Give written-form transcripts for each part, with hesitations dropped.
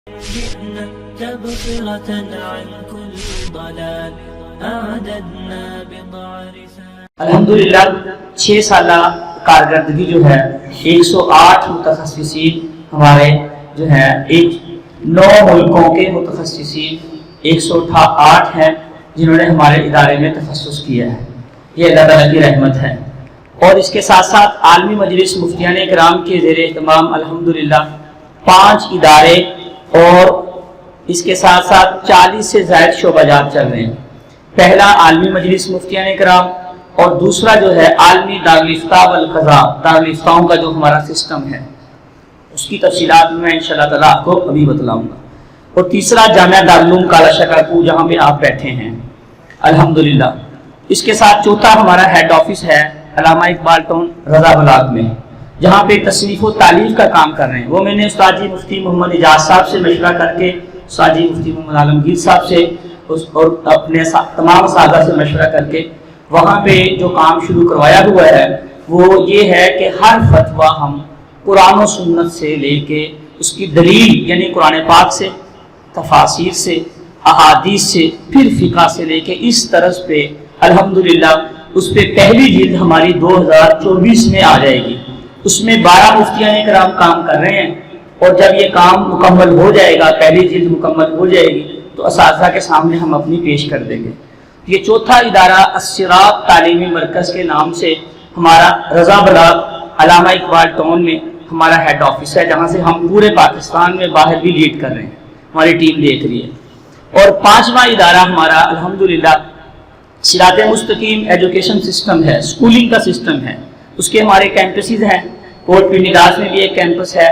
جئنا تبصرة عن كل ضلال أعددنا بضع رسال. الحمدللہ 6 سالہ کارکردگی جو ہے 108 متخصصین ہمارے جو ہے 9 ملکوں کے متخصصین 108 ہیں جنہوں نے ہمارے ادارے میں تخصص کیا ہے. یہ اللہ تعالیٰ کی رحمت ہے. اور اس کے ساتھ ساتھ عالمی مجلس مفتیان اکرام کے زیر اہتمام الحمدللہ 5 ادارے اور اس کے ساتھ ساتھ 40 سے زائد شعبہ جات چل رہے ہیں. پہلا عالمی مجلس مفتیان اکرام اور دوسرا جو ہے عالمی دارالفتاء والقضاء، دارالفتاؤں کا جو ہمارا سسٹم ہے اس کی تفصیلات میں انشاءاللہ تعالیٰ آپ کو ابھی بتلاؤں گا. اور تیسرا جامعہ دارالعلوم کالا شکرپور جہاں پہ آپ بیٹھے ہیں الحمدللہ. اس کے ساتھ چوتھا ہمارا ہیڈ آفس ہے علامہ اقبال ٹاؤن رضا بلاد میں جہاں پہ تصنیف و تالیف کا کام کر رہے ہیں. وہ میں نے استاد جی مفتی محمد اجاز صاحب سے مشورہ کر کے، استاد جی مفتی محمد عالمگیر صاحب سے اور اپنے تمام اساتذہ سے مشورہ کر کے وہاں پہ جو کام شروع کروایا ہوا ہے وہ یہ ہے کہ ہر فتویٰ ہم قرآن و سنت سے لے کے اس کی دلیل یعنی قرآن پاک سے، تفاسیر سے، احادیث سے، پھر فقہ سے لے کے اس طرز پہ الحمدللہ اس پہ پہلی جلد ہماری 2024 میں آ جائے گی. اس میں 12 مفتیان اکرام کام کر رہے ہیں اور جب یہ کام مکمل ہو جائے گا، پہلی جلد مکمل ہو جائے گی تو اساتذہ کے سامنے ہم اپنی پیش کر دیں گے. یہ چوتھا ادارہ الصراط تعلیمی مرکز کے نام سے ہمارا رضا بلاد علامہ اقبال ٹاؤن میں ہمارا ہیڈ آفس ہے جہاں سے ہم پورے پاکستان میں باہر بھی لیڈ کر رہے ہیں، ہماری ٹیم دیکھ رہی ہے. اور 5واں ادارہ ہمارا الحمدللہ صراط مستقیم ایجوکیشن سسٹم ہے، اسکولنگ کا سسٹم ہے. اس کے ہمارے کیمپسز ہیں، کوٹ پنڈاس میں بھی ایک کیمپس ہے،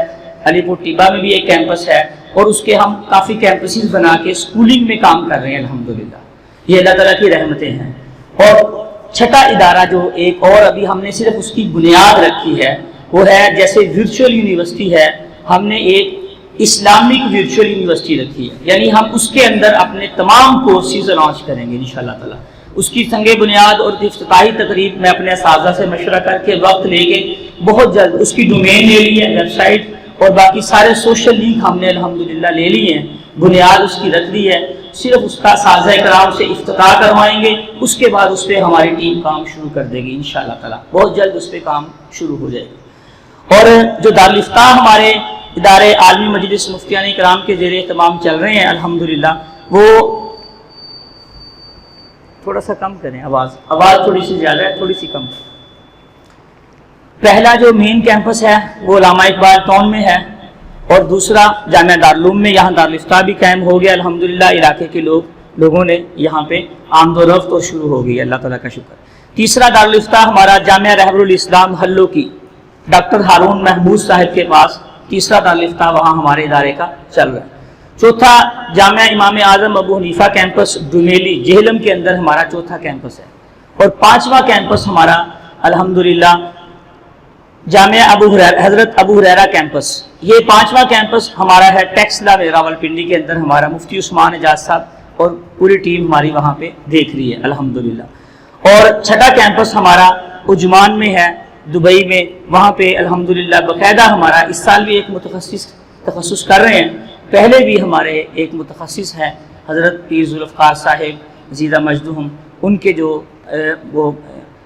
علی پور ٹیبا میں بھی ایک کیمپس ہے اور اس کے ہم کافی کیمپسز بنا کے اسکولنگ میں کام کر رہے ہیں الحمدللہ. یہ اللہ تعالیٰ کی رحمتیں ہیں. اور چھٹا ادارہ جو ایک اور ابھی ہم نے صرف اس کی بنیاد رکھی ہے وہ ہے جیسے ورچوئل یونیورسٹی ہے، ہم نے ایک اسلامک ورچوئل یونیورسٹی رکھی ہے، یعنی ہم اس کے اندر اپنے تمام کورسز لانچ کریں گے انشاءاللہ تعالیٰ. اس کی سنگ بنیاد اور افتتاحی تقریب میں اپنے اساتذہ سے مشورہ کر کے وقت لے کے بہت جلد اس کی ڈومین لے لی ہے، ویب سائٹ اور باقی سارے سوشل لنک ہم نے الحمدللہ لے لی ہیں، بنیاد اس کی رکھ دی ہے. صرف اس کا اساتذہ کرام سے افتتاح کروائیں گے، اس کے بعد اس پہ ہماری ٹیم کام شروع کر دے گی انشاءاللہ تعالیٰ. بہت جلد اس پہ کام شروع ہو جائے گی. اور جو دارالفتاء ہمارے ادارے عالمی مجلس مفتیان اکرام کے زیر اہتمام چل رہے ہیں الحمدللہ، وہ تھوڑا سا کم کریں، آواز تھوڑی سی زیادہ ہے، تھوڑی سی کم کریں. پہلا جو مین کیمپس ہے وہ علامہ اقبال ٹاؤن میں ہے اور دوسرا جامعہ دارالعلوم میں، یہاں دارالفتاء بھی قائم ہو گیا الحمدللہ. علاقے کے لوگوں نے یہاں پہ آمد و رفت اور شروع ہو گئی، اللہ تعالیٰ کا شکر. تیسرا دارالفتاء ہمارا جامعہ رہبر الاسلام حلو کی ڈاکٹر ہارون محمود صاحب کے پاس تیسرا دارالفتاء وہاں ہمارے ادارے کا چل رہا ہے. چوتھا جامعہ امام اعظم ابو حنیفہ کیمپس ڈومیلی جہلم کے اندر ہمارا چوتھا کیمپس ہے. اور 5واں کیمپس ہمارا الحمدللہ جامعہ حضرت ابو ہریرہ کیمپس. یہ 5واں کیمپس ہمارا ہے ٹیکسلا میں راولپنڈی کے اندر. ہمارا مفتی عثمان اجاز صاحب اور پوری ٹیم ہماری وہاں پہ دیکھ رہی ہے الحمدللہ. اور چھٹا کیمپس ہمارا عجمان میں ہے دبئی میں، وہاں پہ الحمدللہ باقاعدہ ہمارا اس سال بھی ایک تخصص کر رہے ہیں. پہلے بھی ہمارے ایک متخصص ہے حضرت پیر ذوالفقار صاحب زیدہ مجدہم، ان کے جو وہ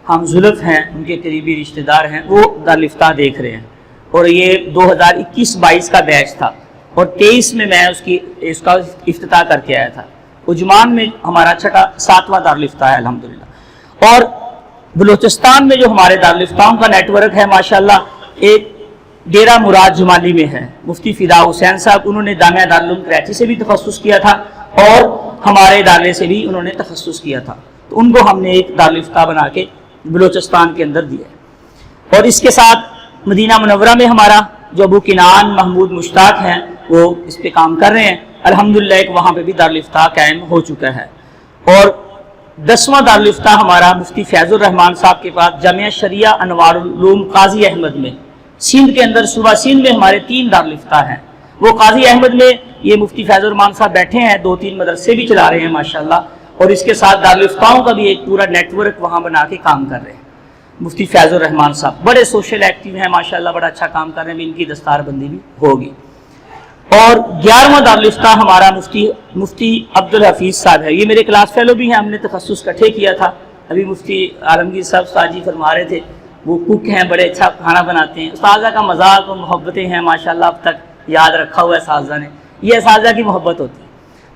ہم زلف ہیں، ان کے قریبی رشتہ دار ہیں، وہ دارالفتاء دیکھ رہے ہیں. اور یہ 2021-22 کا بیچ تھا اور 23 میں میں اس کا افتتاح کر کے آیا تھا. عجمان میں ہمارا 7واں دارالفتاء ہے الحمدللہ. اور بلوچستان میں جو ہمارے دارالفتاؤں کا نیٹ ورک ہے ماشاءاللہ، ایک ڈیرہ مراد جمالی میں ہے، مفتی فدا حسین صاحب، انہوں نے جامعہ دارالعلوم کراچی سے بھی تخصص کیا تھا اور ہمارے ادارے سے بھی انہوں نے تخصص کیا تھا. تو ان کو ہم نے ایک دارالفتاء بنا کے بلوچستان کے اندر دیا ہے. اور اس کے ساتھ مدینہ منورہ میں ہمارا جو ابو کنان محمود مشتاق ہیں وہ اس پہ کام کر رہے ہیں الحمدللہ. ایک وہاں پہ بھی دارالفتاء قائم ہو چکا ہے. اور 10واں دارالفتاء ہمارا مفتی فیض الرحمان صاحب کے پاس جامعہ شریعہ انوار العلوم قاضی احمد میں سندھ کے اندر، صوبہ سندھ میں ہمارے 3 دارالفتاء ہیں. وہ قاضی احمد میں یہ مفتی فیض الرحمان صاحب بیٹھے ہیں، 2-3 مدرسے بھی چلا رہے ہیں ماشاءاللہ. اور اس کے ساتھ دارالفتاؤں کا بھی ایک پورا نیٹ ورک وہاں بنا کے کام کر رہے ہیں. مفتی فیض الرحمان صاحب بڑے سوشل ایکٹیو ہیں ماشاءاللہ، بڑا اچھا کام کر رہے ہیں، ان کی دستار بندی بھی ہوگی. اور 11واں دارالفتہ ہمارا مفتی عبدالحفیظ صاحب ہے. یہ میرے کلاس فیلو بھی ہیں, ہم نے تخصص اکٹھے کیا تھا. ابھی مفتی عالمگیر صاحب استاد جی فرما رہے تھے, وہ کوک ہیں, بڑے اچھا کھانا بناتے ہیں. اساتذہ کا مذاق اور محبتیں ہیں ماشاءاللہ, اب تک یاد رکھا ہوا ہے اساتذہ نے. یہ اساتذہ کی محبت ہوتی ہے.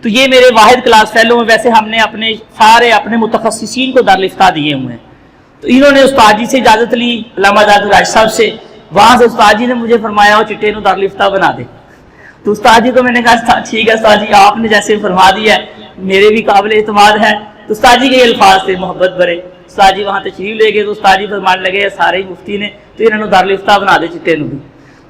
تو یہ میرے واحد کلاس فیلو میں. ویسے ہم نے اپنے متخصصین کو دارالفتہ دیے ہوئے ہیں. تو انہوں نے استاد جی سے اجازت لی, علامہ ذات الراج صاحب سے. وہاں سے استاد جی نے مجھے فرمایا وہ چٹے نو دارالفتہ بنا دے. تو استاد جی کو میں نے کہا ٹھیک ہے استاد جی, آپ نے جیسے فرما دیا ہے میرے بھی قابل اعتماد ہے. تو استاد جی کے یہ الفاظ تھے محبت بھرے. استاد جی وہاں تشریف لے گئے تو استاد جی فرمانے لگے سارے ہی مفتی نے تو انہوں نے دارالفتہ بنا دے چٹے نو بھی.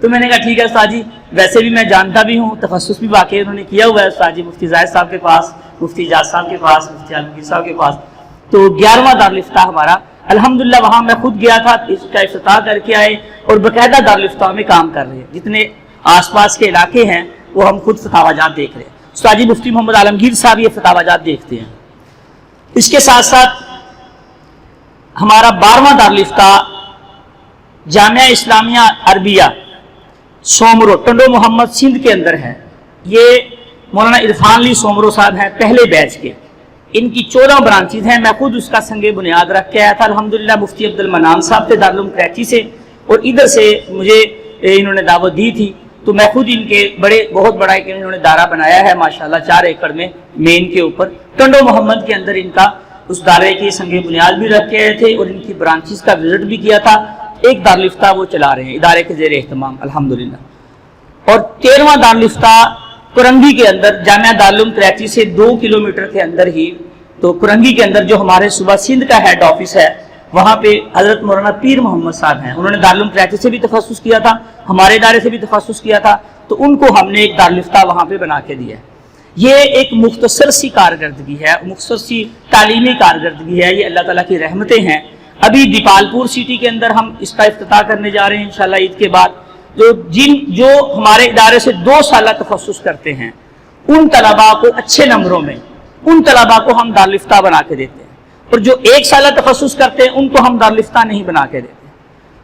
تو میں نے کہا ٹھیک ہے استاد جی, ویسے بھی میں جانتا بھی ہوں, تخصص بھی واقعی انہوں نے کیا ہوا ہے استاد جی, مفتی زاہد صاحب کے پاس, مفتی اجاز صاحب کے پاس, مفتی عالمگیر صاحب کے پاس. تو 11واں دارالفتہ ہمارا الحمدللہ وہاں میں خود گیا تھا, اس کا افتتاح کر کے آئے اور باقاعدہ دارالفتہ میں کام کر رہے ہیں. جتنے آس پاس کے علاقے ہیں وہ ہم خود فتاوی جات دیکھ رہے ہیں. استاد جی مفتی محمد عالمگیر صاحب یہ فتاوی جات دیکھتے ہیں. اس کے ساتھ ساتھ ہمارا 12واں دارالفتہ جامعہ اسلامیہ عربیہ سومرو ٹنڈو محمد سندھ کے اندر ہے. یہ مولانا عرفان علی سومرو صاحب ہیں پہلے بیچ کے. ان کی 14 برانچز ہیں. میں خود اس کا سنگ بنیاد رکھ کے آیا تھا الحمدللہ مفتی عبد المنان صاحب تھے دارالعلوم کراچی سے, اور ادھر سے مجھے انہوں نے دعوت دی تھی. تو میں خود ان کے بہت بڑا ایک انہوں نے دارہ بنایا ہے ماشاءاللہ 4 ایکڑ میں مین کے اوپر. ٹنڈو محمد کے اندر ان کا اس دارے کی سنگ بنیاد بھی رکھ کے آئے تھے اور ان کی برانچز کا وزٹ بھی کیا تھا. ایک دارالفتہ وہ چلا رہے ہیں ادارے کے زیر اہتمام الحمدللہ. اور 13واں دارالفتہ کرنگی کے اندر جامعہ دارالعلوم کراچی سے 2 کلومیٹر کے اندر ہی, تو کرنگی کے اندر جو ہمارے صوبہ سندھ کا ہیڈ آفس ہے وہاں پہ حضرت مولانا پیر محمد صاحب ہیں. انہوں نے دارالعلوم کراچی سے بھی تخصص کیا تھا, ہمارے ادارے سے بھی تخصص کیا تھا. تو ان کو ہم نے ایک دارالفتہ وہاں پہ بنا کے دیا ہے. یہ ایک مختصر سی کارکردگی ہے, مختصر سی تعلیمی کارکردگی ہے. یہ اللہ تعالیٰ کی رحمتیں ہیں. ابھی دیپالپور سٹی کے اندر ہم اس کا افتتاح کرنے جا رہے ہیں انشاءاللہ عید کے بعد. جو ہمارے ادارے سے 2 سالہ تخصص کرتے ہیں ان طلباء کو اچھے نمبروں میں ان طلباء کو ہم دارالفتہ بنا کے دیتے ہیں, اور جو 1 سالہ تخصص کرتے ہیں ان کو ہم دارالفتہ نہیں بنا کے دیتے.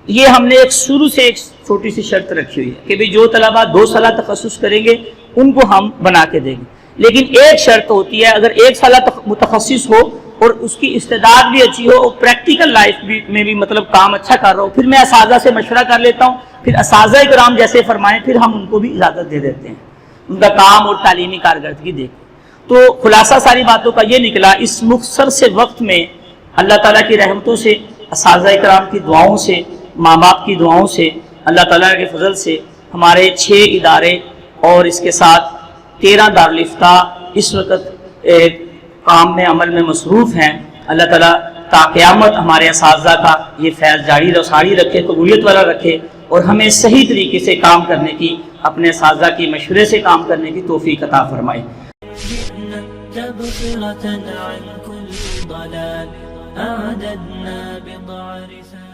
یہ ہم نے شروع سے ایک چھوٹی سی شرط رکھی ہوئی ہے کہ جو طلباء 2 سالہ تخصص کریں گے ان کو ہم بنا کے دیں گے. لیکن ایک شرط ہوتی ہے, اگر 1 سالہ متخصص ہو اور اس کی استعداد بھی اچھی ہو اور پریکٹیکل لائف میں بھی مطلب کام اچھا کر رہا ہو, پھر میں اساتذہ سے مشورہ کر لیتا ہوں, پھر اساتذہ کرام جیسے فرمائیں پھر ہم ان کو بھی اجازت دے دیتے ہیں ان کا کام اور تعلیمی کارکردگی دیکھ. تو خلاصہ ساری باتوں کا یہ نکلا, اس مختصر سے وقت میں اللہ تعالیٰ کی رحمتوں سے, اساتذہ کرام کی دعاؤں سے, ماں باپ کی دعاؤں سے, اللہ تعالیٰ کے فضل سے ہمارے 6 ادارے اور اس کے ساتھ 13 دارالفتہ اس وقت کام میں عمل میں مصروف ہیں. اللہ تعالیٰ تا قیامت ہمارے اساتذہ کا یہ فیض جاری ساری رکھے, قبولیت والا رکھے, اور ہمیں صحیح طریقے سے کام کرنے کی, اپنے اساتذہ کی مشورے سے کام کرنے کی توفیق عطا فرمائے. تبصرة عن كل ضلال أعددنا بضع رسال